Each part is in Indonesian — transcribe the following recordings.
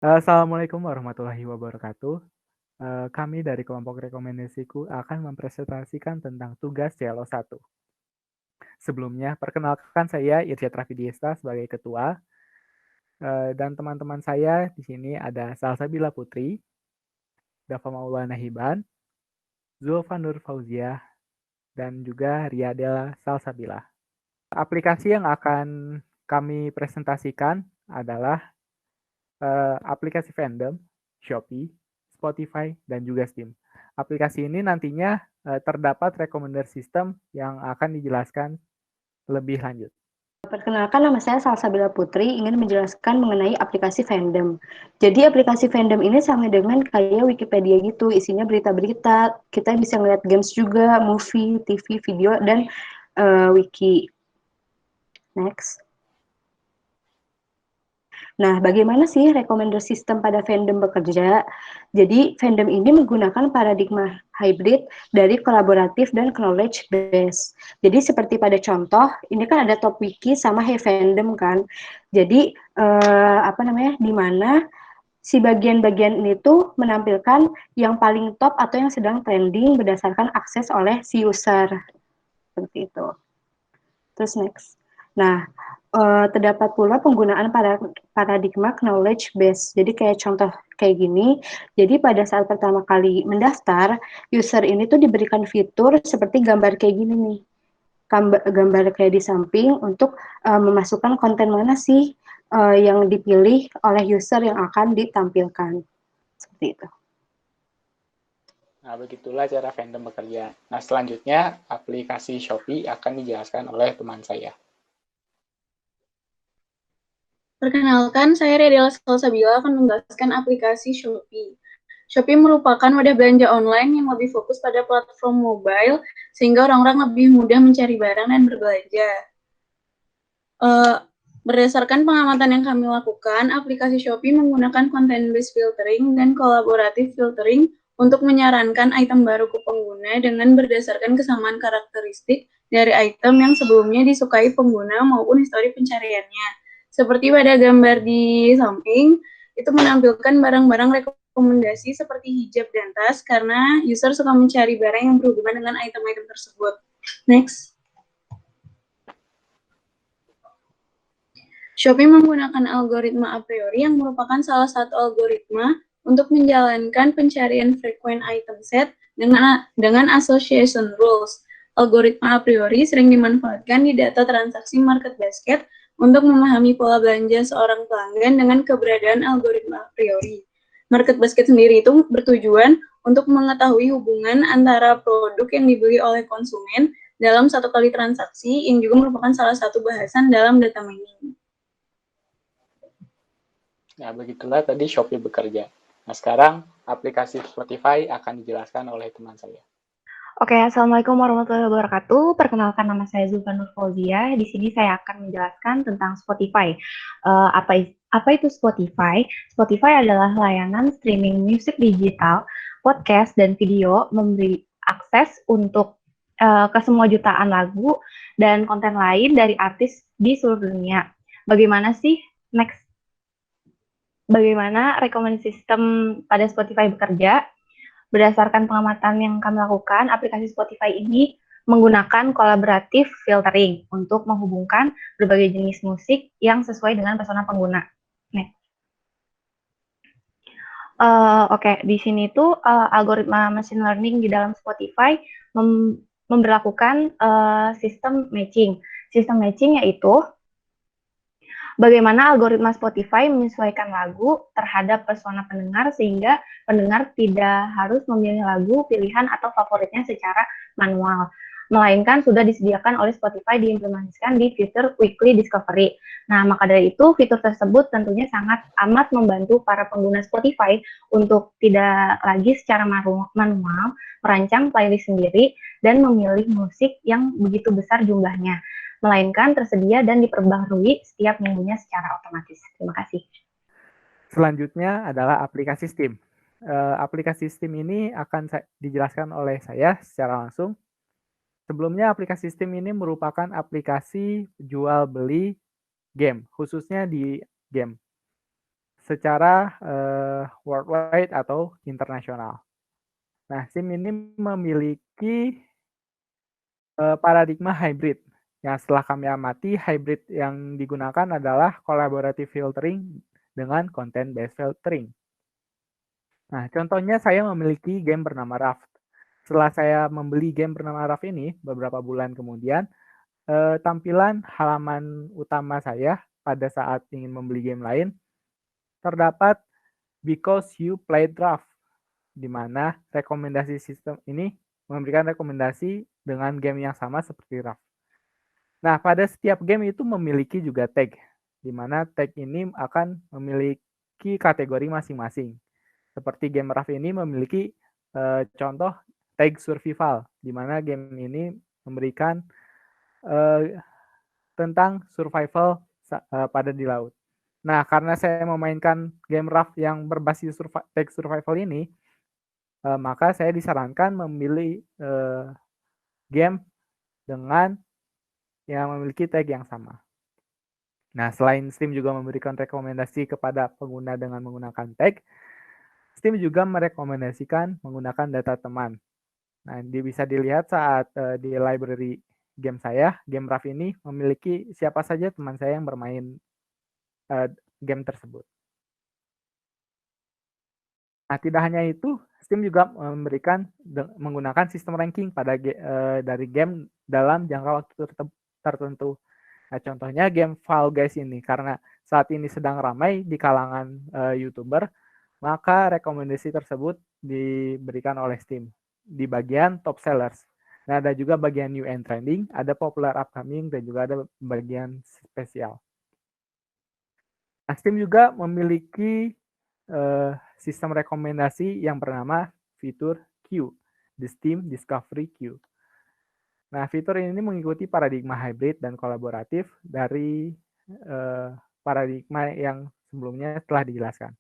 Assalamualaikum warahmatullahi wabarakatuh. Kami dari kelompok rekomendasiku akan mempresentasikan tentang tugas CLO 1. Sebelumnya, perkenalkan saya Irsyad Rafidiesta sebagai ketua, dan teman-teman saya di sini ada Salsabila Putri, Dava Maulana Hiban, Zulfa Nur Fauziah, dan juga Riadela Salsabila. Aplikasi yang akan kami presentasikan adalah aplikasi fandom, Shopee, Spotify, dan juga Steam. Aplikasi ini nantinya terdapat recommender system yang akan dijelaskan lebih lanjut. Perkenalkan, nama saya Salsabila Putri, ingin menjelaskan mengenai aplikasi fandom. Jadi aplikasi fandom ini sama dengan kayak Wikipedia gitu, isinya berita-berita, kita bisa ngeliat games juga, movie, TV, video, dan wiki. Next. Nah, bagaimana sih recommender system pada fandom bekerja? Jadi, fandom ini menggunakan paradigma hybrid dari kolaboratif dan knowledge base. Jadi, seperti pada contoh, ini kan ada top wiki sama hey fandom kan. Jadi, di mana si bagian-bagian ini tuh menampilkan yang paling top atau yang sedang trending berdasarkan akses oleh si user. Seperti itu. Terus next. Nah, terdapat pula penggunaan paradigma knowledge base. Jadi kayak contoh kayak gini. Jadi pada saat pertama kali mendaftar, user ini tuh diberikan fitur seperti gambar kayak gini nih. Gambar kayak di samping untuk memasukkan konten mana sih yang dipilih oleh user yang akan ditampilkan. Seperti itu. Nah, begitulah cara fandom bekerja. Nah, selanjutnya aplikasi Shopee akan dijelaskan oleh teman saya. Perkenalkan, saya Redela Salsabila akan menjelaskan aplikasi Shopee. Shopee merupakan wadah belanja online yang lebih fokus pada platform mobile, sehingga orang-orang lebih mudah mencari barang dan berbelanja. Berdasarkan pengamatan yang kami lakukan, aplikasi Shopee menggunakan content-based filtering dan collaborative filtering untuk menyarankan item baru ke pengguna dengan berdasarkan kesamaan karakteristik dari item yang sebelumnya disukai pengguna maupun histori pencariannya. Seperti pada gambar di samping, itu menampilkan barang-barang rekomendasi seperti hijab dan tas karena user suka mencari barang yang berhubungan dengan item-item tersebut. Next. Shopee menggunakan algoritma a priori yang merupakan salah satu algoritma untuk menjalankan pencarian frequent item set dengan association rules. Algoritma a priori sering dimanfaatkan di data transaksi market basket untuk memahami pola belanja seorang pelanggan dengan keberadaan algoritma a priori. Market basket sendiri itu bertujuan untuk mengetahui hubungan antara produk yang dibeli oleh konsumen dalam satu kali transaksi yang juga merupakan salah satu bahasan dalam data mining. Nah, begitulah tadi Shopee bekerja. Nah, sekarang aplikasi Spotify akan dijelaskan oleh teman saya. Oke, Assalamualaikum warahmatullahi wabarakatuh. Perkenalkan, nama saya Zulfa Nur Fauziah. Di sini saya akan menjelaskan tentang Spotify. Apa itu Spotify? Spotify adalah layanan streaming musik digital, podcast, dan video memberi akses untuk ke semua jutaan lagu dan konten lain dari artis di seluruh dunia. Bagaimana sih bagaimana rekomendasi sistem pada Spotify bekerja? Berdasarkan pengamatan yang kami lakukan, aplikasi Spotify ini menggunakan collaborative filtering untuk menghubungkan berbagai jenis musik yang sesuai dengan persona pengguna. Oke, di sini tuh algoritma machine learning di dalam Spotify memberlakukan sistem matching. Sistem matching yaitu bagaimana algoritma Spotify menyesuaikan lagu terhadap persona pendengar sehingga pendengar tidak harus memilih lagu pilihan atau favoritnya secara manual, melainkan sudah disediakan oleh Spotify diimplementasikan di fitur Weekly Discovery. Nah, maka dari itu fitur tersebut tentunya sangat amat membantu para pengguna Spotify untuk tidak lagi secara manual merancang playlist sendiri dan memilih musik yang begitu besar jumlahnya, melainkan tersedia dan diperbaharui setiap minggunya secara otomatis. Terima kasih. Selanjutnya adalah aplikasi Steam. Aplikasi Steam ini akan dijelaskan oleh saya secara langsung. Sebelumnya aplikasi Steam ini merupakan aplikasi jual beli game, khususnya di game. secara worldwide atau internasional. Nah, STEAM ini memiliki paradigma hybrid. Yang setelah kami amati, hybrid yang digunakan adalah collaborative filtering dengan content-based filtering. Nah, contohnya saya memiliki game bernama Raft. Setelah saya membeli game bernama Raft ini, beberapa bulan kemudian, tampilan halaman utama saya pada saat ingin membeli game lain, terdapat because you played Raft, di mana rekomendasi sistem ini memberikan rekomendasi dengan game yang sama seperti Raft. Nah, pada setiap game itu memiliki juga tag, di mana tag ini akan memiliki kategori masing-masing. Seperti game Raft ini memiliki contoh tag survival, di mana game ini memberikan tentang survival pada di laut. Nah, karena saya memainkan game Raft yang berbasis tag survival ini, maka saya disarankan memilih game dengan yang memiliki tag yang sama. Nah, selain Steam juga memberikan rekomendasi kepada pengguna dengan menggunakan tag, Steam juga merekomendasikan menggunakan data teman. Nah, bisa dilihat saat di library game saya, game Raft ini memiliki siapa saja teman saya yang bermain game tersebut. Nah, tidak hanya itu, Steam juga memberikan menggunakan sistem ranking pada dari game dalam jangka waktu tertentu. Nah, contohnya game Fall Guys ini, karena saat ini sedang ramai di kalangan YouTuber, maka rekomendasi tersebut diberikan oleh Steam di bagian top sellers. Nah, ada juga bagian new and trending, ada popular upcoming, dan juga ada bagian spesial. Nah, Steam juga memiliki sistem rekomendasi yang bernama fitur Q, di Steam Discovery Q. Nah, fitur ini mengikuti paradigma hybrid dan kolaboratif dari paradigma yang sebelumnya telah dijelaskan.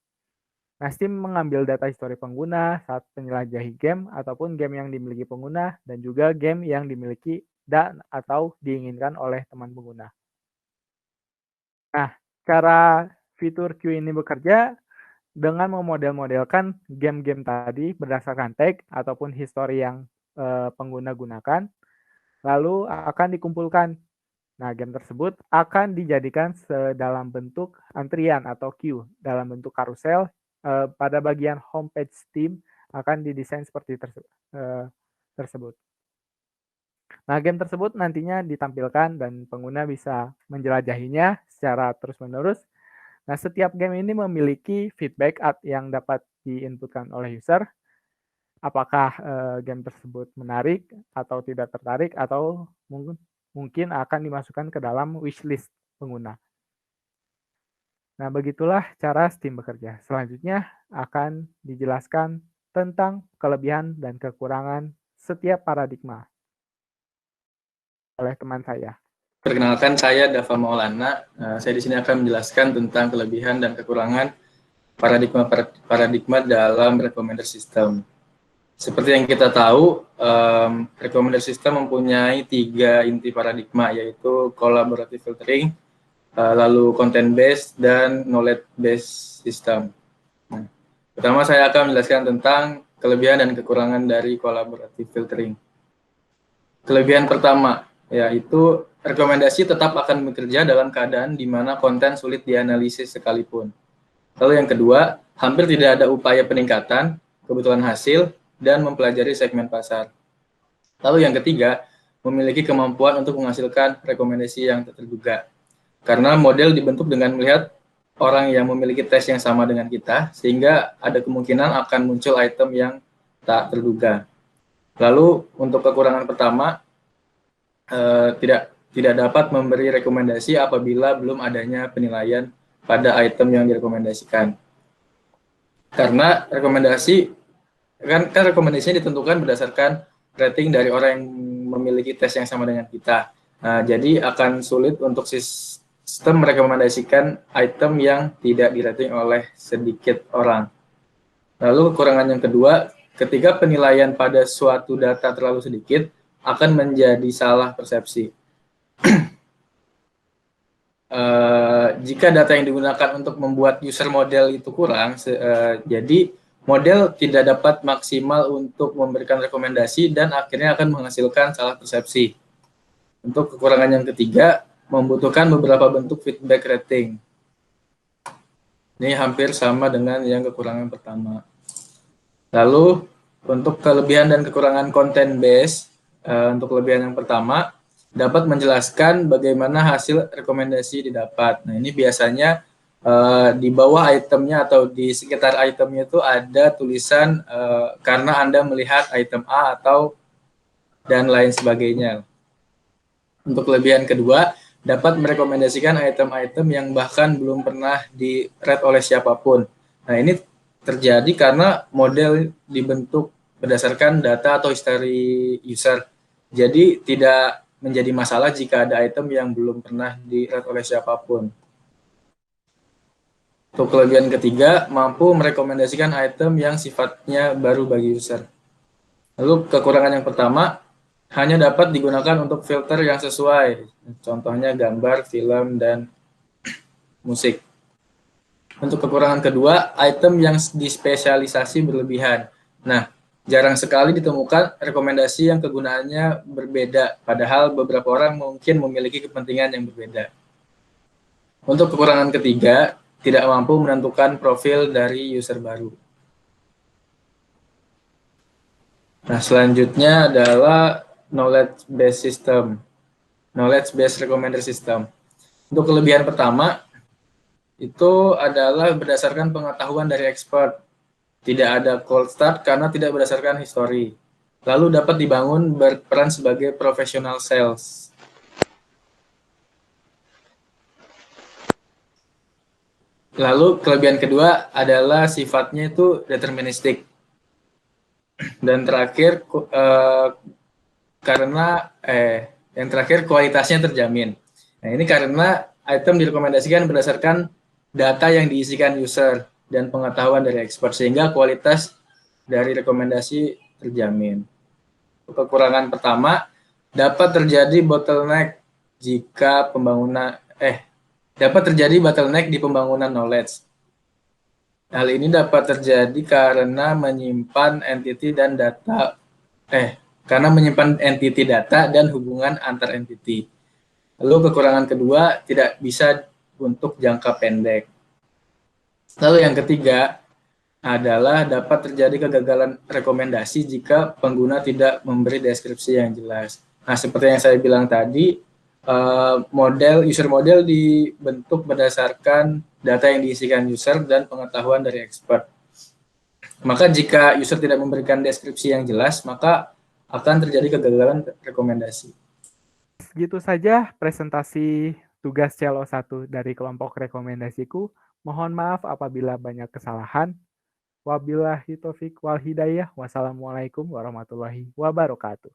Nah, Steam mengambil data histori pengguna saat menjelajahi game ataupun game yang dimiliki pengguna dan juga game yang dimiliki dan atau diinginkan oleh teman pengguna. Nah, cara fitur Q ini bekerja dengan memodel-modelkan game-game tadi berdasarkan tag ataupun histori yang pengguna gunakan, lalu akan dikumpulkan. Nah, game tersebut akan dijadikan dalam bentuk antrian atau queue, dalam bentuk karusel. Pada bagian homepage Steam akan didesain seperti tersebut. Nah, game tersebut nantinya ditampilkan dan pengguna bisa menjelajahinya secara terus-menerus. Nah, setiap game ini memiliki feedback yang dapat diinputkan oleh user. Apakah game tersebut menarik atau tidak tertarik, atau mungkin akan dimasukkan ke dalam wishlist pengguna. Nah, begitulah cara Steam bekerja. Selanjutnya akan dijelaskan tentang kelebihan dan kekurangan setiap paradigma oleh teman saya. Perkenalkan, saya Dava Maulana. Saya di sini akan menjelaskan tentang kelebihan dan kekurangan paradigma dalam recommender system. Seperti yang kita tahu, recommender system mempunyai 3 inti paradigma, yaitu collaborative filtering, lalu content-based, dan knowledge-based system. Nah, pertama saya akan menjelaskan tentang kelebihan dan kekurangan dari collaborative filtering. Kelebihan pertama, yaitu rekomendasi tetap akan bekerja dalam keadaan di mana konten sulit dianalisis sekalipun. Lalu yang kedua, hampir tidak ada upaya peningkatan kebutuhan hasil dan mempelajari segmen pasar. Lalu yang ketiga, memiliki kemampuan untuk menghasilkan rekomendasi yang tak terduga. Karena model dibentuk dengan melihat orang yang memiliki tes yang sama dengan kita, sehingga ada kemungkinan akan muncul item yang tak terduga. Lalu untuk kekurangan pertama, tidak dapat memberi rekomendasi apabila belum adanya penilaian pada item yang direkomendasikan. Karena rekomendasinya ditentukan berdasarkan rating dari orang yang memiliki tes yang sama dengan kita. Nah, jadi akan sulit untuk sistem merekomendasikan item yang tidak dirating oleh sedikit orang. Lalu kekurangan yang kedua, ketika penilaian pada suatu data terlalu sedikit, akan menjadi salah persepsi. jika data yang digunakan untuk membuat user model itu kurang, jadi model tidak dapat maksimal untuk memberikan rekomendasi dan akhirnya akan menghasilkan salah persepsi. Untuk kekurangan yang ketiga, membutuhkan beberapa bentuk feedback rating. Ini hampir sama dengan yang kekurangan pertama. Lalu, untuk kelebihan dan kekurangan content base, untuk kelebihan yang pertama, dapat menjelaskan bagaimana hasil rekomendasi didapat. Nah, ini biasanya di bawah itemnya atau di sekitar itemnya itu ada tulisan karena Anda melihat item A atau dan lain sebagainya. Untuk kelebihan kedua, dapat merekomendasikan item-item yang bahkan belum pernah di-read oleh siapapun. Nah, ini terjadi karena model dibentuk berdasarkan data atau history user. Jadi tidak menjadi masalah jika ada item yang belum pernah di-read oleh siapapun. Untuk kelebihan ketiga, mampu merekomendasikan item yang sifatnya baru bagi user. Lalu kekurangan yang pertama, hanya dapat digunakan untuk filter yang sesuai. Contohnya gambar, film, dan musik. Untuk kekurangan kedua, item yang dispesialisasi berlebihan. Nah, jarang sekali ditemukan rekomendasi yang kegunaannya berbeda, padahal beberapa orang mungkin memiliki kepentingan yang berbeda. Untuk kekurangan ketiga, tidak mampu menentukan profil dari user baru. Nah, selanjutnya adalah knowledge based system, knowledge based recommender system. Untuk kelebihan pertama, itu adalah berdasarkan pengetahuan dari expert. Tidak ada cold start karena tidak berdasarkan history. Lalu dapat dibangun berperan sebagai professional sales. Lalu kelebihan kedua adalah sifatnya itu deterministik. Dan terakhir yang terakhir kualitasnya terjamin. Nah, ini karena item direkomendasikan berdasarkan data yang diisikan user dan pengetahuan dari expert, sehingga kualitas dari rekomendasi terjamin. Kekurangan pertama, dapat terjadi bottleneck di pembangunan knowledge. Hal ini dapat terjadi karena menyimpan entity data dan hubungan antar entity. Lalu kekurangan kedua, tidak bisa untuk jangka pendek. Lalu yang ketiga adalah dapat terjadi kegagalan rekomendasi jika pengguna tidak memberi deskripsi yang jelas. Nah, seperti yang saya bilang tadi, user model dibentuk berdasarkan data yang diisikan user dan pengetahuan dari expert. Maka jika user tidak memberikan deskripsi yang jelas, maka akan terjadi kegagalan rekomendasi. Segitu saja presentasi tugas CLO1 dari kelompok rekomendasiku. Mohon maaf apabila banyak kesalahan. Wabillahi taufiq wal hidayah. Wassalamualaikum warahmatullahi wabarakatuh.